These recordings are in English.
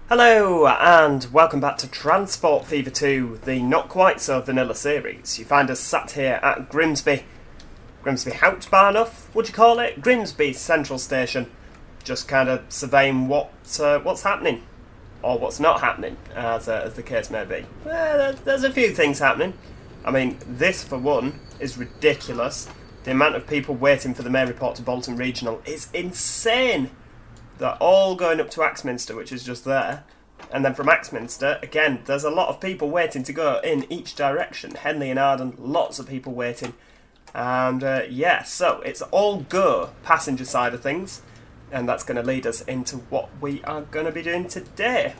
Hello and welcome back to Transport Fever 2, the not quite so vanilla series. You find us sat here at Grimsby Hauptbahnhof, would you call it? Grimsby Central Station, just kind of surveying what's happening, or what's not happening, as the case may be. There's a few things happening. I mean, this for one is ridiculous. The amount of people waiting for the main report to Bolton Regional is insane. They're all going up to Axminster, which is just there. And then from Axminster, again, there's a lot of people waiting to go in each direction. Henley and Arden, lots of people waiting. And yeah, so it's all go passenger side of things. And that's going to lead us into what we are going to be doing today.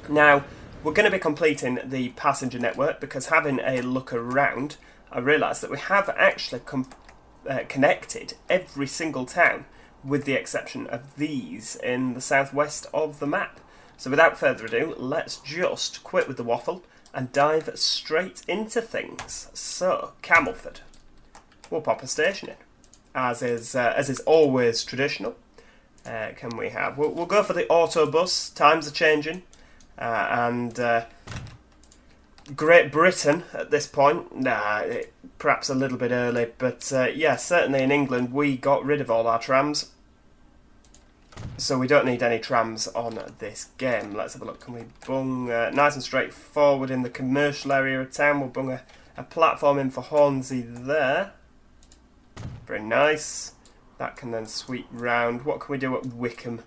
Now, we're going to be completing the passenger network because having a look around, I realised that we have actually connected every single town, with the exception of these in the southwest of the map. So without further ado, let's just quit with the waffle and dive straight into things. So, Camelford. We'll pop a station in, as is always traditional. Can we have... We'll go for the autobus. Times are changing. Great Britain at this point, perhaps a little bit early, but yeah, certainly in England we got rid of all our trams. So we don't need any trams on this game. Let's have a look. Can we bung nice and straightforward in the commercial area of town? We'll bung a platform in for Hornsey there. Very nice. That can then sweep round. What can we do at Wickham?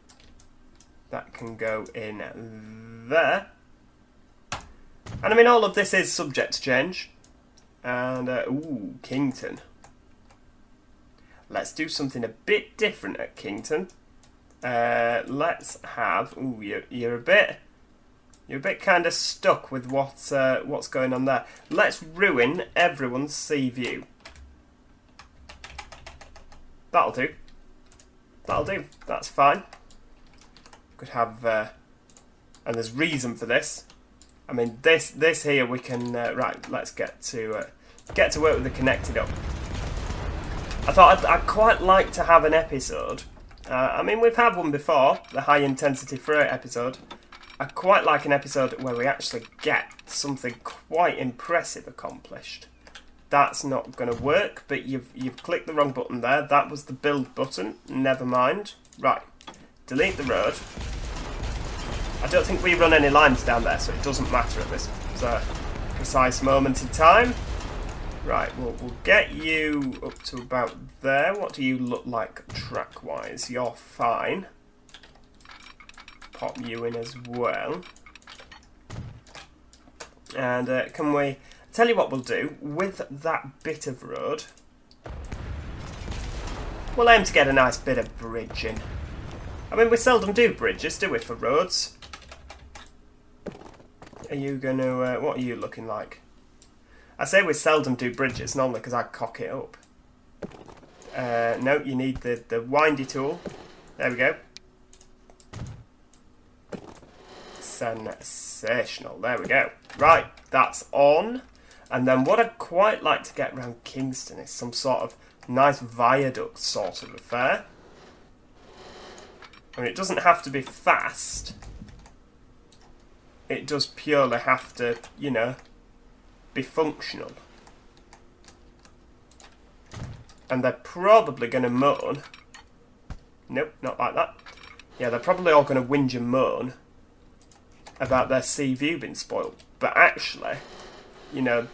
That can go in there. And I mean, all of this is subject to change. And, ooh, Kington. Let's do something a bit different at Kington. Let's have... Ooh, you're a bit kind of stuck with what's going on there. Let's ruin everyone's sea view. That'll do. That'll do. That's fine. Could have... and there's reason for this. I mean, this here we can... right, let's get to work with the connected up. I thought I'd quite like to have an episode. I mean, we've had one before, the high intensity freight episode. I'd quite like an episode where we actually get something quite impressive accomplished. That's not going to work, but you've clicked the wrong button there. That was the build button. Never mind. Right, delete the road. I don't think we run any lines down there, so it doesn't matter at this precise moment in time. Right, we'll get you up to about there. What do you look like track-wise? You're fine. Pop you in as well. And can we... Tell you what we'll do. With that bit of road, we'll aim to get a nice bit of bridge in. I mean, we seldom do bridges, do we, for roads? Are you going to... what are you looking like? I say we seldom do bridges, normally because I cock it up. No, you need the windy tool. There we go. Sensational. There we go. Right, that's on. And then what I'd quite like to get around Kingston is some sort of nice viaduct sort of affair. I mean, it doesn't have to be fast. It does purely have to, you know, be functional. And they're probably going to moan. Nope, not like that. Yeah, they're probably all going to whinge and moan about their sea view being spoiled. But actually, you know,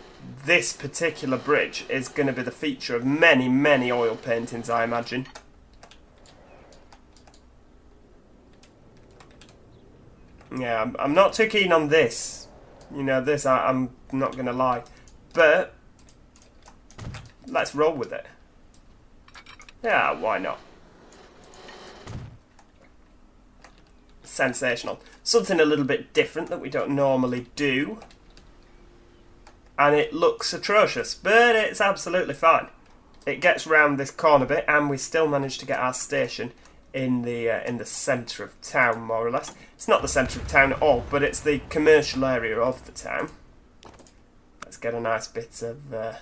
this particular bridge is going to be the feature of many, many oil paintings, I imagine. Yeah, I'm not too keen on this. You know, this, I'm not going to lie. But, let's roll with it. Yeah, why not? Sensational. Something a little bit different that we don't normally do. And it looks atrocious, but it's absolutely fine. It gets round this corner bit, and we still manage to get our station in the centre of town, more or less. It's not the centre of town at all, but it's the commercial area of the town. Let's get a nice bit of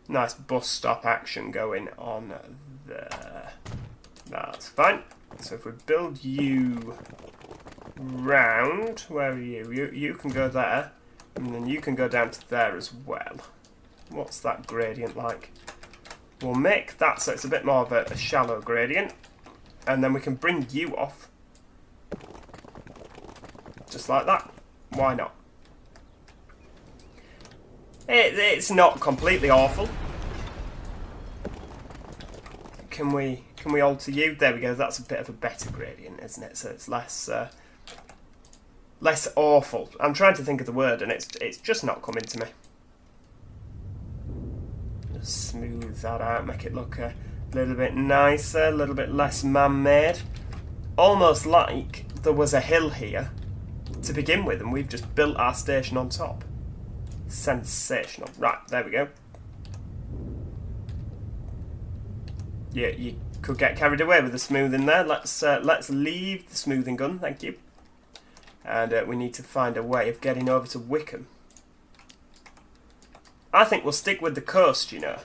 nice bus stop action going on there. That's fine. So if we build you round. Where are you? You can go there. And then you can go down to there as well. What's that gradient like? We'll make that so it's a bit more of a shallow gradient. And then we can bring you off. Just like that. Why not? It's not completely awful. Can we alter you? There we go. That's a bit of a better gradient, isn't it? So it's less awful. I'm trying to think of the word, and it's just not coming to me. Just smooth that out, make it look a little bit nicer, a little bit less man-made. Almost like there was a hill here to begin with, and we've just built our station on top. Sensational. Right, there we go. Yeah, you could get carried away with the smoothing there. Let's leave the smoothing gun, thank you. And we need to find a way of getting over to Wickham. I think we'll stick with the coast, you know.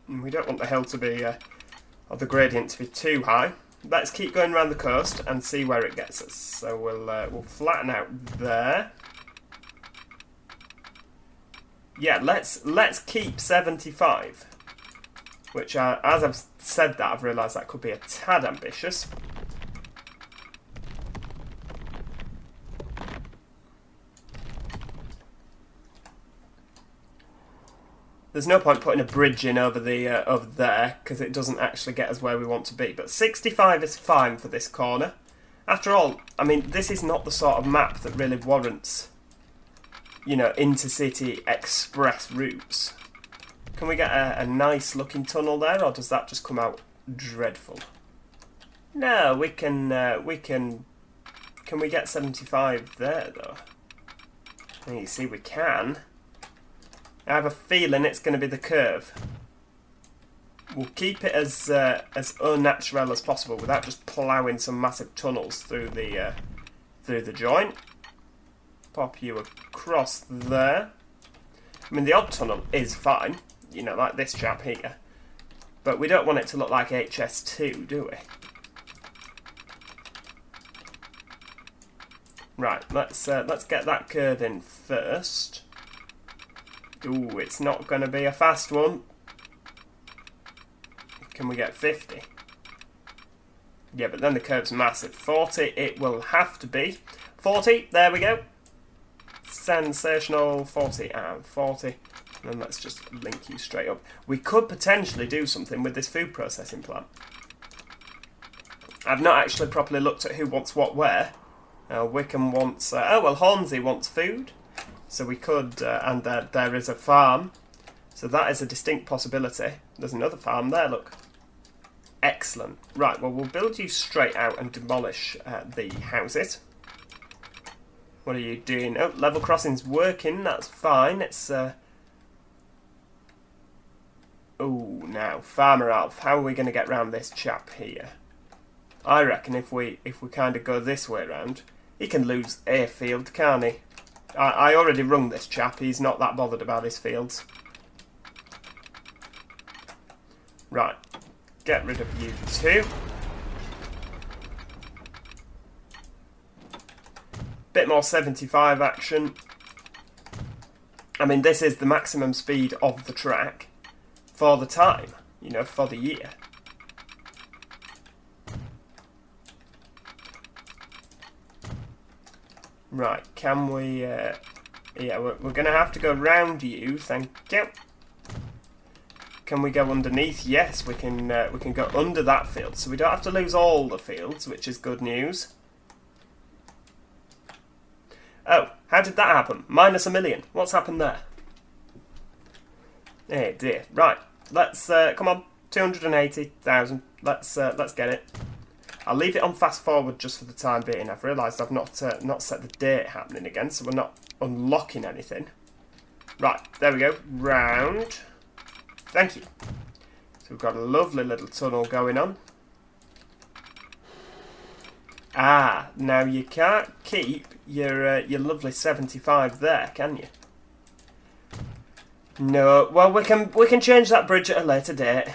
And we don't want the hill to be, or the gradient to be too high. Let's keep going around the coast and see where it gets us. So we'll flatten out there. Yeah, let's keep 75. Which, as I've said that, I've realised that could be a tad ambitious. There's no point putting a bridge in over there, because it doesn't actually get us where we want to be. But 65 is fine for this corner. After all, I mean, this is not the sort of map that really warrants, you know, intercity express routes. Can we get a nice looking tunnel there, or does that just come out dreadful? No, we can, can we get 75 there, though? And you see, we can. I have a feeling it's going to be the curve. We'll keep it as unnatural as possible without just ploughing some massive tunnels through the joint. Pop you across there. I mean, the odd tunnel is fine, you know, like this chap here. But we don't want it to look like HS2, do we? Right, let's get that curve in first. Ooh, it's not going to be a fast one. Can we get 50? Yeah, but then the curve's massive. 40, it will have to be. 40, there we go. Sensational. 40 and 40. And then let's just link you straight up. We could potentially do something with this food processing plant. I've not actually properly looked at who wants what where. Wickham wants... oh, well, Hornsey wants food. So we could, and there is a farm, so that is a distinct possibility. There's another farm there, look. Excellent. Right, well, we'll build you straight out and demolish the houses. What are you doing? Oh, level crossing's working, that's fine. It's, oh, now, Farmer Alf, how are we going to get round this chap here? I reckon if we kind of go this way round, he can lose a field, can't he? I already rung this chap, he's not that bothered about his fields. Right, get rid of you two. Bit more 75 action. I mean, this is the maximum speed of the track for the time, you know, for the year. Right, can we, yeah, we're going to have to go round you, thank you. Can we go underneath? Yes, we can go under that field, so we don't have to lose all the fields, which is good news. Oh, how did that happen? -1 million. What's happened there? Oh dear. Right, let's, come on, 280,000. Let's get it. I'll leave it on fast forward just for the time being. I've realised I've not set the date happening again, so we're not unlocking anything. Right, there we go. Round. Thank you. So we've got a lovely little tunnel going on. Ah, now you can't keep your lovely 75 there, can you? No. Well, we can change that bridge at a later date.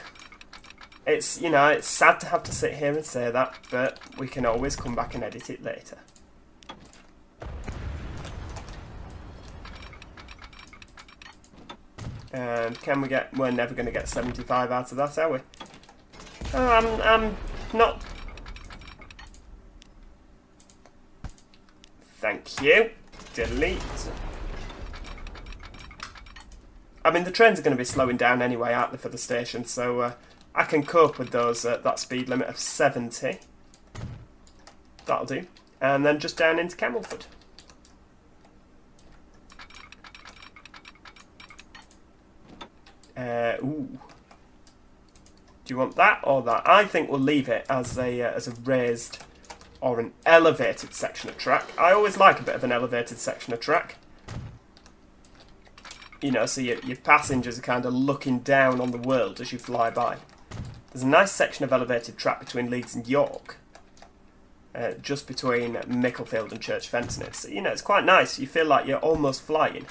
It's, you know, it's sad to have to sit here and say that, but we can always come back and edit it later. And can we get... We're never going to get 75 out of that, are we? Oh, I'm not... Thank you. Delete. I mean, the trains are going to be slowing down anyway, aren't they, for the station, so I can cope with those at that speed limit of 70. That'll do. And then just down into Camelford. Ooh. Do you want that or that? I think we'll leave it as a raised or an elevated section of track. I always like a bit of an elevated section of track. You know, so your passengers are kind of looking down on the world as you fly by. There's a nice section of elevated track between Leeds and York. Just between Micklefield and Church Fence. And it's, you know, it's quite nice. You feel like you're almost flying.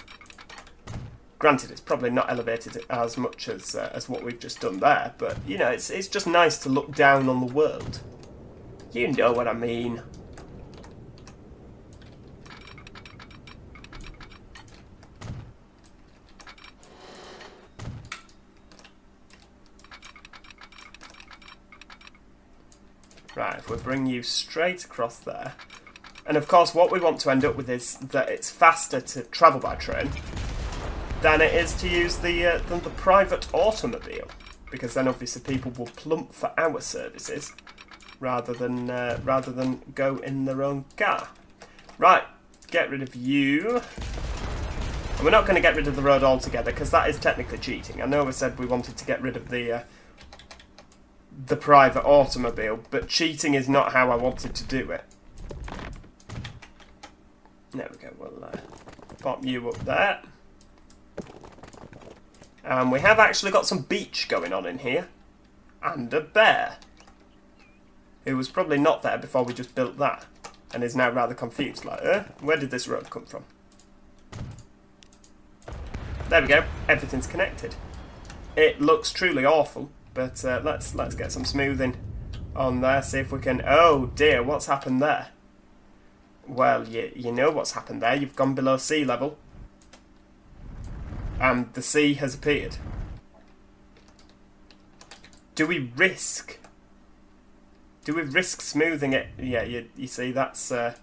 Granted, it's probably not elevated as much as what we've just done there, but, you know, it's just nice to look down on the world. You know what I mean. Right, if we bring you straight across there. And of course, what we want to end up with is that it's faster to travel by train than it is to use the private automobile, because then obviously people will plump for our services rather than go in their own car. Right, get rid of you. And we're not going to get rid of the road altogether because that is technically cheating. I know we said we wanted to get rid of the private automobile, but cheating is not how I wanted to do it. There we go. We'll pop you up there. And we have actually got some beach going on in here. And a bear. Who was probably not there before we just built that. And is now rather confused. Like, where did this road come from? There we go. Everything's connected. It looks truly awful. But let's get some smoothing on there. See if we can... Oh dear, what's happened there? Well, you know what's happened there. You've gone below sea level. And the sea has appeared. Do we risk smoothing it? Yeah, you see, that's... Well,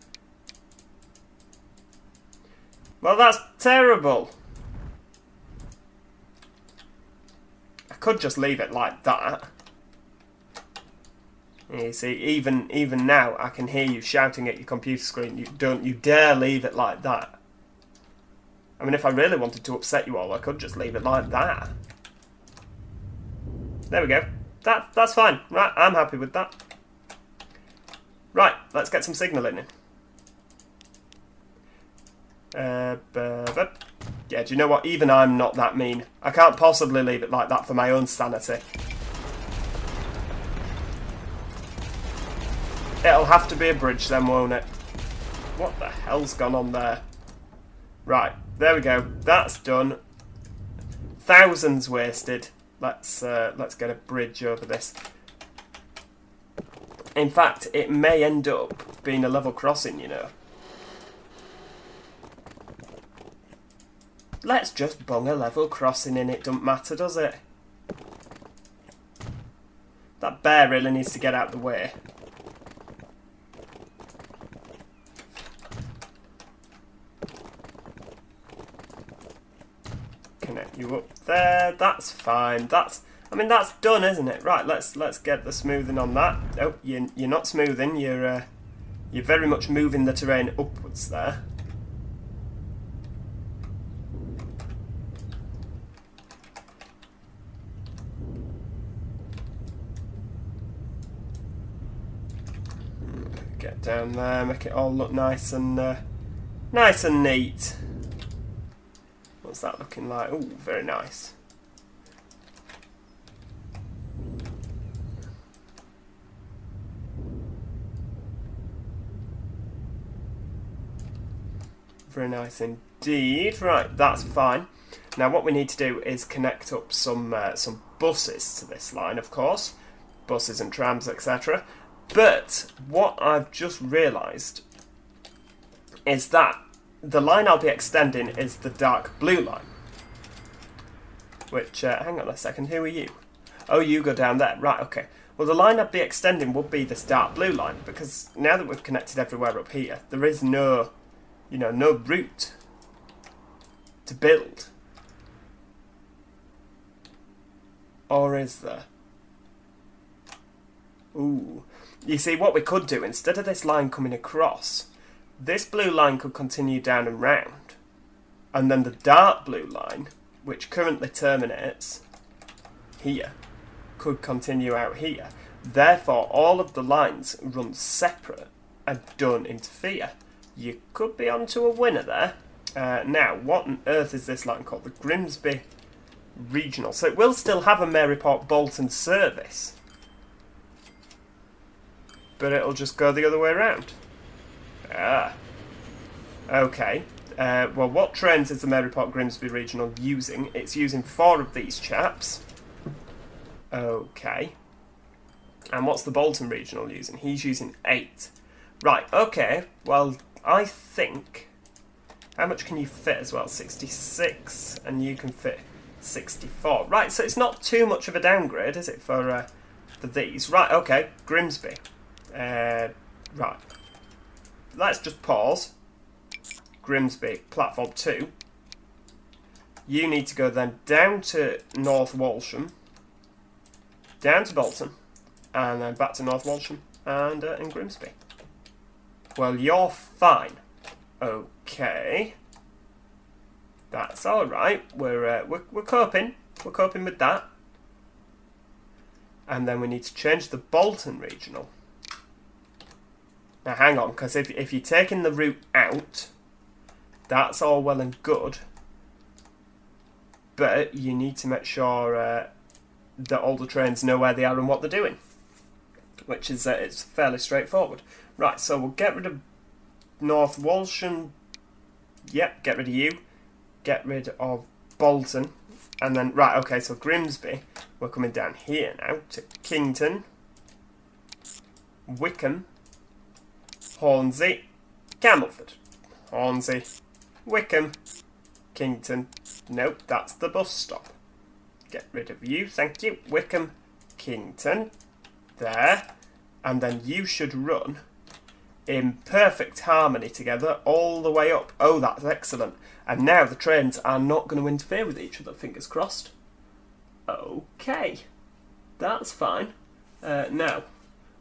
that's terrible. I could just leave it like that. You see, even now, I can hear you shouting at your computer screen. Don't you dare leave it like that. I mean, if I really wanted to upset you all, I could just leave it like that. There we go. That's fine. Right, I'm happy with that. Right, let's get some signalling in. Yeah, do you know what? Even I'm not that mean. I can't possibly leave it like that for my own sanity. It'll have to be a bridge then, won't it? What the hell's gone on there? Right, there we go. That's done. Thousands wasted. Let's get a bridge over this. In fact, it may end up being a level crossing, you know. Let's just bung a level crossing in, it don't matter, does it? That bear really needs to get out of the way. Connect you up there, that's fine. I mean, that's done, isn't it? Right, let's get the smoothing on that. Oh, you're not smoothing, you're very much moving the terrain upwards there. Get down there, make it all look nice and neat. What's that looking like? Ooh, very nice. Very nice indeed. Right, that's fine. Now what we need to do is connect up some buses to this line, of course. buses and trams, etc. But what I've just realised is that the line I'll be extending is the dark blue line. Which, hang on a second, who are you? Oh, you go down there. Right, okay. Well, the line I'd be extending would be this dark blue line, because now that we've connected everywhere up here, there is no, you know, no route to build. Or is there? Ooh. You see, what we could do, instead of this line coming across, this blue line could continue down and round. And then the dark blue line, which currently terminates here, could continue out here. Therefore, all of the lines run separate and don't interfere. You could be onto a winner there. Now, what on earth is this line called? The Grimsby Regional. So it will still have a Maryport Bolton service, but it'll just go the other way around. Ah. Okay. Well, what trains is the Maryport Grimsby Regional using? It's using 4 of these chaps. Okay. And what's the Bolton Regional using? He's using 8. Right, okay. Well, I think... How much can you fit as well? 66. And you can fit 64. Right, so it's not too much of a downgrade, is it, for these? Right, okay. Grimsby. Right. Let's just pause. Grimsby, platform 2. You need to go then down to North Walsham, down to Bolton, and then back to North Walsham and in Grimsby. Well, you're fine. Okay, that's all right. We're coping. We're coping with that. And then we need to change the Bolton Regional. Now, hang on, because if you're taking the route out, that's all well and good, but you need to make sure that all the trains know where they are and what they're doing, which is it's fairly straightforward. Right, so we'll get rid of North Walsham. Yep, get rid of you. Get rid of Bolton, and then right, okay. So Grimsby, we're coming down here now to Kington, Wickham, Hornsey, Camelford, Hornsey, Wickham, Kington. Nope, that's the bus stop. Get rid of you, thank you. Wickham, Kington, there. And then you should run in perfect harmony together all the way up. Oh, that's excellent. And now the trains are not going to interfere with each other, fingers crossed. Okay, that's fine. Now,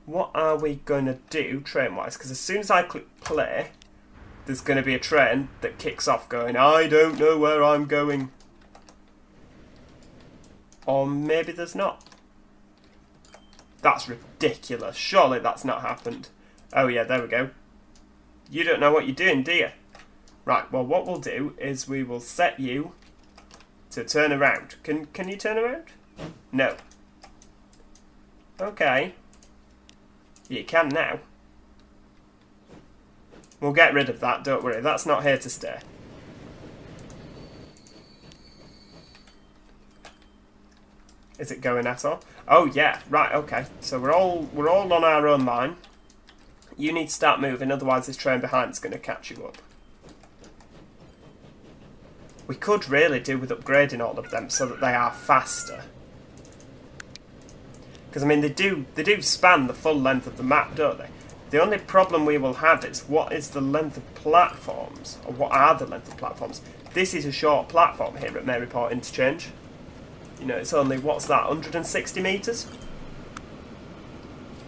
what are we going to do train-wise? Because as soon as I click play, there's going to be a train that kicks off going, I don't know where I'm going. Or maybe there's not. That's ridiculous. Surely that's not happened. Oh yeah, there we go. You don't know what you're doing, do you? Right, well what we'll do is we will set you to turn around. Can you turn around? No. Okay. You can now. We'll get rid of that, don't worry. That's not here to stay. Is it going at all? Oh yeah, right, okay. So we're all on our own line. You need to start moving, otherwise this train behind is going to catch you up. We could really do with upgrading all of them so that they are faster. Because I mean they do span the full length of the map, don't they? The only problem we will have is what is the length of platforms, or what are the length of platforms? This is a short platform here at Maryport Interchange. You know, it's only, what's that, 160 metres?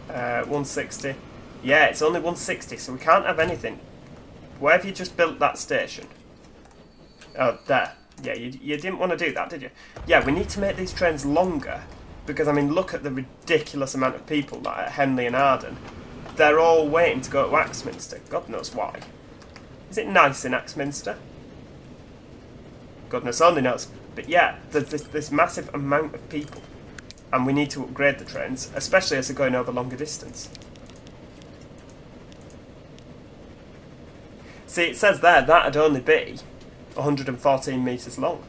160. Yeah, it's only 160, so we can't have anything. Where have you just built that station? Oh, there. Yeah, you didn't want to do that, did you? Yeah, we need to make these trains longer, because, I mean, look at the ridiculous amount of people that are at Henley and Arden. They're all waiting to go to Axminster. God knows why. Is it nice in Axminster? Goodness only knows. But yeah, there's this massive amount of people. And we need to upgrade the trains, especially as they're going over longer distance. See, it says there that'd only be 114 metres long.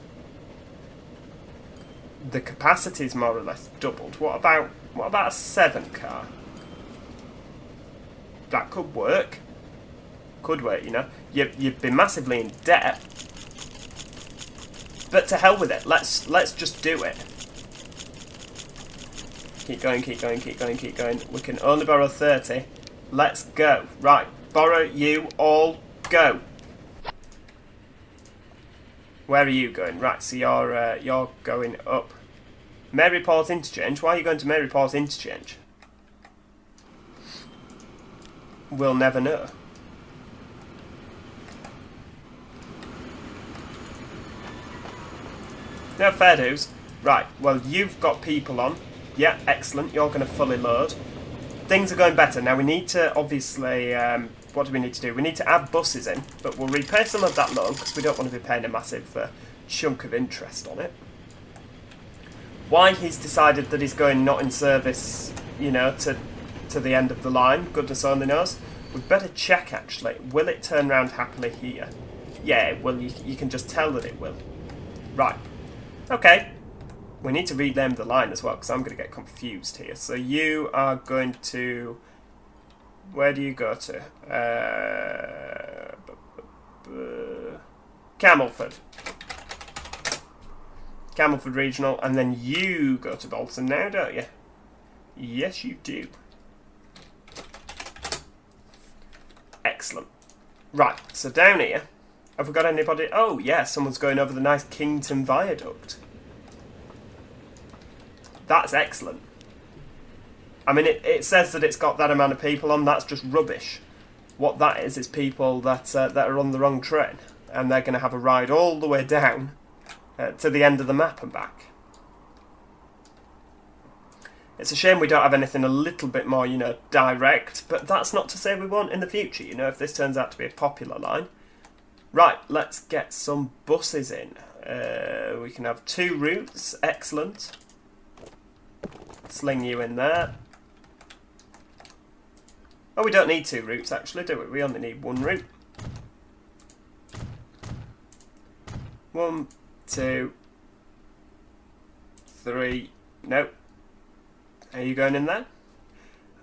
The capacity's more or less doubled. What about What about a 7 car? That could work. Could work, you know. You'd be massively in debt. But to hell with it. Let's just do it. Keep going, keep going, keep going, keep going. We can only borrow 30. Let's go. Right. Borrow, you, all, go. Where are you going? Right, so you're going up. Maryport Interchange? Why are you going to Maryport Interchange? We'll never know. No, fair dues. Right, well, you've got people on. Yeah, excellent. You're going to fully load. Things are going better. Now, we need to, obviously, what do we need to do? We need to add buses in, but we'll repay some of that loan because we don't want to be paying a massive chunk of interest on it. Why he's decided that he's going not in service, you know, to the end of the line, goodness only knows. We'd better check, actually. Will it turn round happily here? Yeah, well, you can just tell that it will. Right. Okay. We need to rename the line as well, because I'm going to get confused here. So you are going to... Where do you go to? Camelford. Camelford Regional, and then you go to Bolton now, don't you? Yes, you do. Excellent. Right, so down here, have we got anybody? Oh, yeah, someone's going over the nice Kington Viaduct. That's excellent. I mean, it says that it's got that amount of people on. That's just rubbish. What that is people that are on the wrong train, and they're going to have a ride all the way down to the end of the map and back. It's a shame we don't have anything a little bit more, you know, direct, but that's not to say we won't in the future, you know, if this turns out to be a popular line. Right, let's get some buses in. We can have 2 routes, excellent. Sling you in there. Oh, we don't need 2 routes, actually, do we? We only need 1 route. 1, 2, 3. Nope. Are you going in there?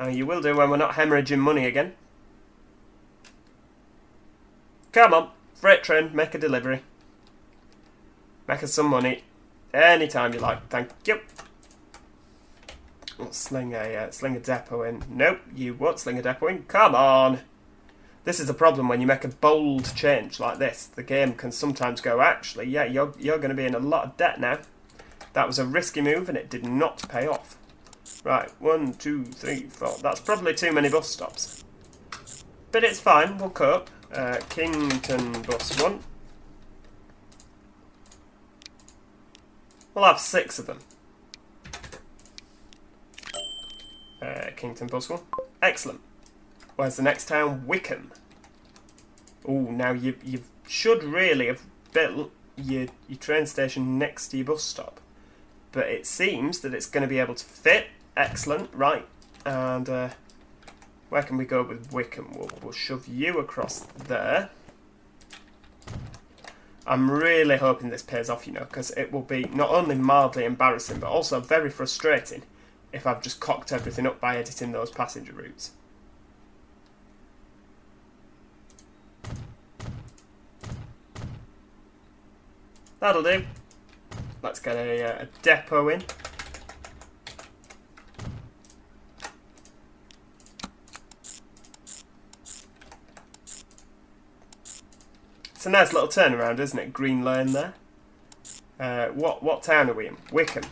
Oh, you will do when we're not hemorrhaging money again. Come on, freight train, make a delivery. Make us some money. Anytime you like, thank you. We'll sling a depot in. Nope, you won't sling a depot in. Come on! This is the problem when you make a bold change like this. The game can sometimes go, actually, yeah, you're going to be in a lot of debt now. That was a risky move and it did not pay off. Right, 1, 2, 3, 4. That's probably too many bus stops. But it's fine, we'll cope. Kington Bus 1. We'll have 6 of them. Kington Bus 1. Excellent. Where's the next town? Wickham. Oh, now you should really have built your train station next to your bus stop. But it seems that it's going to be able to fit. Excellent. Right. And where can we go with Wickham? We'll shove you across there. I'm really hoping this pays off, you know, because it will be not only mildly embarrassing, but also very frustrating if I've just cocked everything up by editing those passenger routes. That'll do. Let's get a depot in. It's a nice little turnaround, isn't it? Green Lane there. What town are we in? Wickham.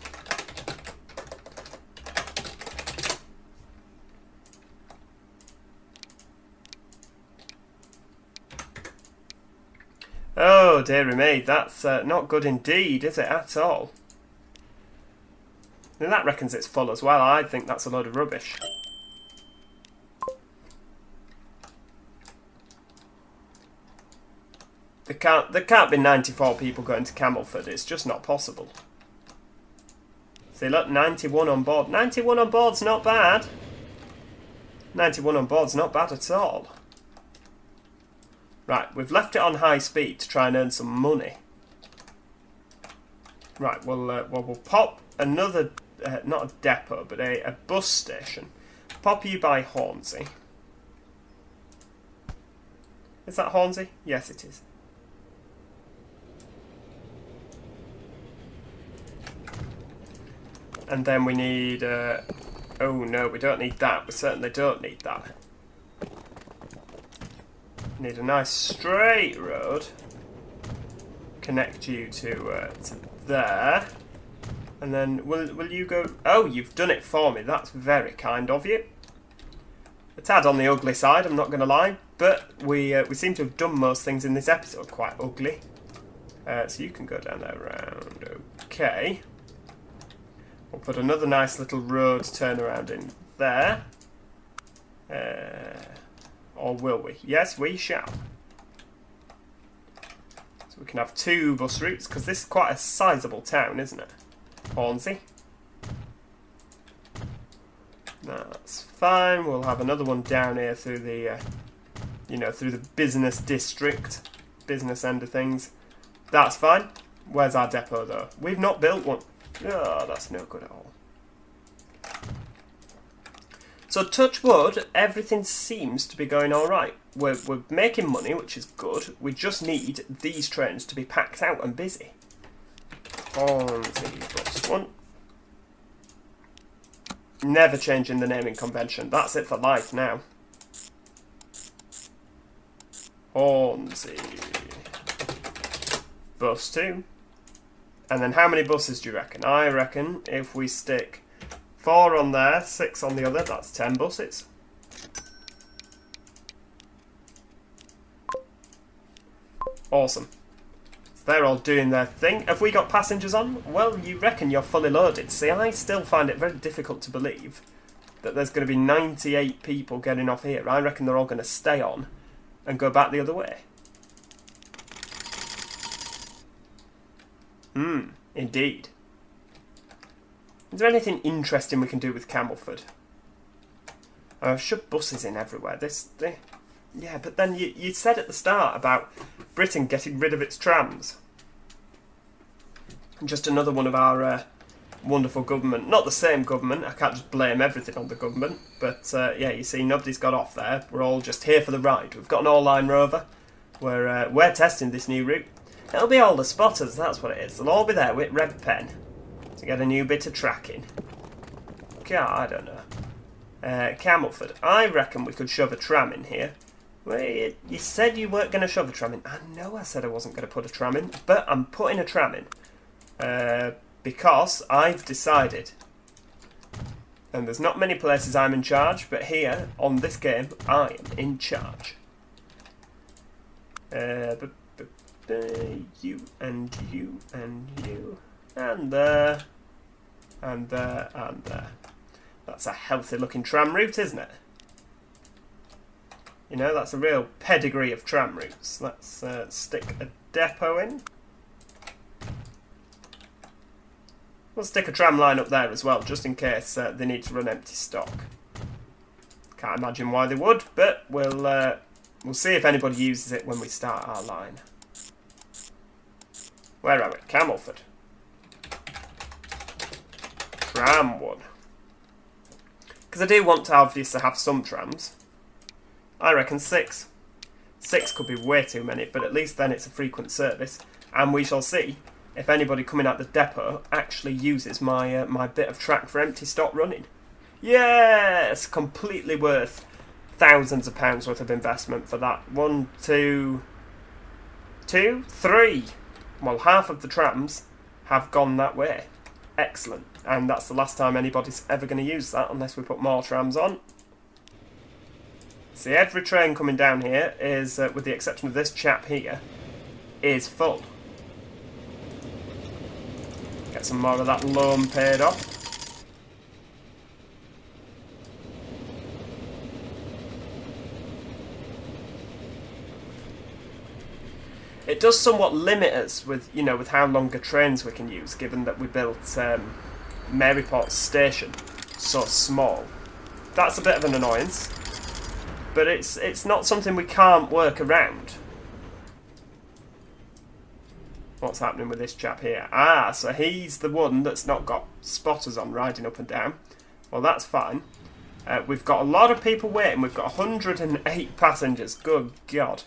Oh, dearie me, that's not good indeed, is it, at all? And that reckons it's full as well. I think that's a load of rubbish. There can't be 94 people going to Camelford. It's just not possible. See, look, 91 on board. 91 on board's not bad. 91 on board's not bad at all. Right, we've left it on high speed to try and earn some money. Right, we'll pop another not a depot, but a bus station. Pop you by Hornsey. Is that Hornsey? Yes, it is. And then we need... oh no, we don't need that. We certainly don't need that. We need a nice straight road. Connect you to there. And then, will you go... Oh, you've done it for me. That's very kind of you. A tad on the ugly side, I'm not going to lie. But we seem to have done most things in this episode quite ugly. So you can go down there around. Okay. We'll put another nice little road turnaround in there. Or will we? Yes, we shall. So we can have 2 bus routes, because this is quite a sizable town, isn't it? Hornsey. That's fine. We'll have another one down here through the, through the business district, business end of things. That's fine. Where's our depot, though? We've not built one. Oh, that's no good at all. So, touch wood, everything seems to be going alright. We're making money, which is good. We just need these trains to be packed out and busy. Hornsey bus 1. Never changing the naming convention. That's it for life now. Hornsey bus 2. And then how many buses do you reckon? I reckon if we stick 4 on there, 6 on the other, that's 10 buses. Awesome. So they're all doing their thing. Have we got passengers on? Well, you reckon you're fully loaded. See, I still find it very difficult to believe that there's going to be 98 people getting off here. I reckon they're all going to stay on and go back the other way. Indeed. Is there anything interesting we can do with Camelford? I've shoved buses in everywhere. Yeah, but then you said at the start about Britain getting rid of its trams. Just another one of our wonderful government. Not the same government. I can't just blame everything on the government. But yeah, you see, nobody's got off there. We're all just here for the ride. We've got an all-line rover. We're testing this new route. It'll be all the spotters, that's what it is. They'll all be there with red pen to get a new bit of tracking. God, I don't know. Camelford. I reckon we could shove a tram in here. Well, you said you weren't going to shove a tram in. I know I said I wasn't going to put a tram in, but I'm putting a tram in. Because I've decided. And there's not many places I'm in charge, but here, on this game, I am in charge. You and you and you and there and there and there. That's a healthy looking tram route, isn't it? You know, that's a real pedigree of tram routes. Let's stick a depot in. We'll stick a tram line up there as well, just in case they need to run empty stock. Can't imagine why they would, but we'll see if anybody uses it when we start our line. Where are we? Camelford. Tram 1. Because I do want to obviously have some trams. I reckon 6. 6 could be way too many, but at least then it's a frequent service. And we shall see if anybody coming out the depot actually uses my my bit of track for empty stock running. Yes! Completely worth thousands of pounds worth of investment for that. 1, 2, 3. Well, half of the trams have gone that way. Excellent. And that's the last time anybody's ever going to use that unless we put more trams on. See, every train coming down here is, with the exception of this chap here, is full. Get some more of that loan paid off. It does somewhat limit us with, with how longer trains we can use, given that we built Maryport Station so small. That's a bit of an annoyance, but it's not something we can't work around. what's happening with this chap here. Ah, so he's the one that's not got spotters on riding up and down. Well, that's fine. We've got a lot of people waiting. We've got 108 passengers. Good God.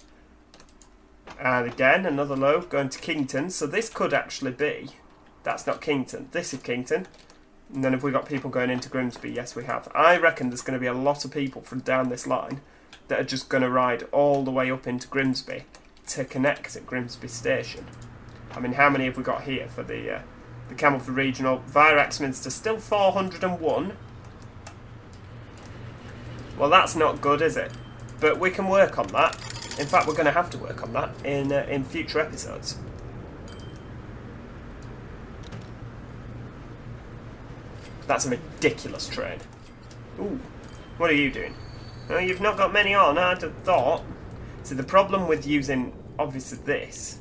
And again, another load going to Kington. So this could actually be... That's not Kington. This is Kington. And then have we got people going into Grimsby? Yes, we have. I reckon there's going to be a lot of people from down this line that are just going to ride all the way up into Grimsby to connect at Grimsby Station. I mean, how many have we got here for the Camelford Regional? Via Axminster, still 401. Well, that's not good, is it? But we can work on that. In fact, we're going to have to work on that in future episodes. That's a ridiculous train. Ooh, what are you doing? Oh, you've not got many on, I'd have thought. So the problem with using, obviously, this...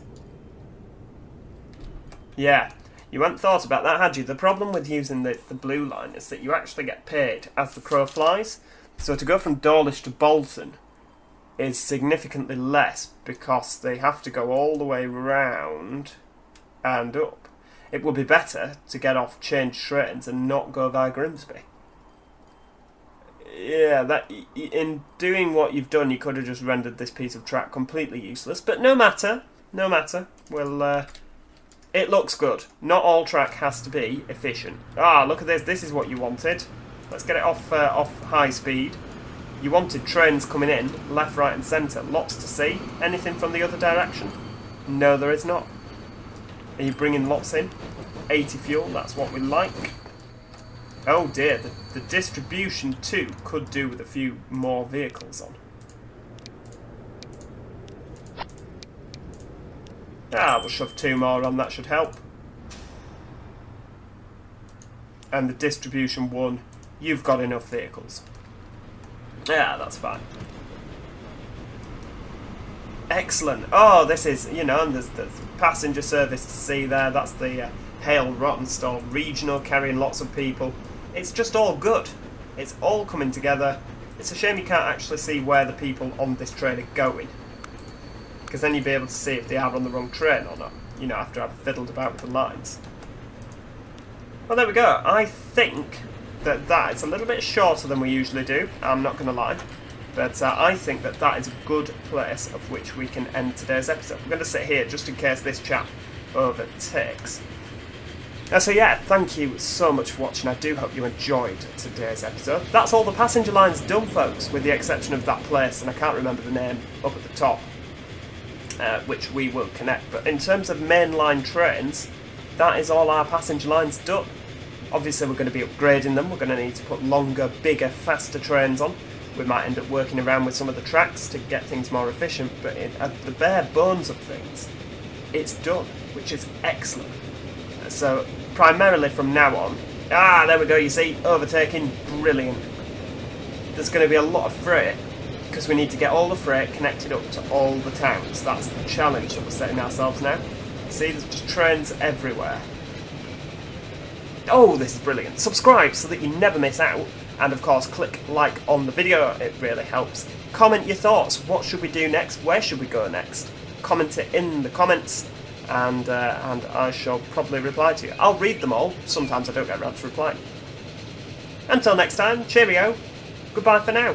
Yeah, you hadn't thought about that, had you? The problem with using the blue line is that you actually get paid as the crow flies. So to go from Dawlish to Bolton is significantly less because they have to go all the way round and up. It would be better to get off change trains and not go via Grimsby. Yeah, that in doing what you've done, you could have just rendered this piece of track completely useless. But no matter, no matter. Well, it looks good. Not all track has to be efficient. Ah, look at this. This is what you wanted. Let's get it off high speed. You wanted trains coming in, left, right and centre. Lots to see. Anything from the other direction? No, there is not. Are you bringing lots in? 80 fuel, that's what we like. Oh dear, the distribution too could do with a few more vehicles on. Ah, we'll shove 2 more on, that should help. And the distribution 1, you've got enough vehicles. Yeah, that's fine. Excellent. Oh, this is, you know, and there's passenger service to see there. That's the Hale Rottenstall Regional, carrying lots of people. It's just all good. It's all coming together. It's a shame you can't actually see where the people on this train are going, because then you'd be able to see if they are on the wrong train or not, you know, after I've fiddled about with the lines. Well, there we go. I think that it's a little bit shorter than we usually do, I'm not going to lie. But I think that is a good place of which we can end today's episode. We're going to sit here just in case this chap overtakes. So yeah, thank you so much for watching. I do hope you enjoyed today's episode. That's all the passenger lines done, folks, with the exception of that place, and I can't remember the name up at the top, which we will connect. But in terms of mainline trains, that is all our passenger lines done. Obviously, we're going to be upgrading them. We're going to need to put longer, bigger, faster trains on. We might end up working around with some of the tracks to get things more efficient, but at the bare bones of things, it's done, which is excellent. So, primarily from now on... Ah, there we go, you see, overtaking, brilliant. There's going to be a lot of freight, because we need to get all the freight connected up to all the towns. That's the challenge that we're setting ourselves now. See, there's just trains everywhere. Oh, this is brilliant. Subscribe so that you never miss out. And of course, click like on the video, it really helps. Comment your thoughts. What should we do next? Where should we go next? Comment it in the comments, and I shall probably reply to you. I'll read them all. Sometimes I don't get around to replying. Until next time, cheerio. Goodbye for now.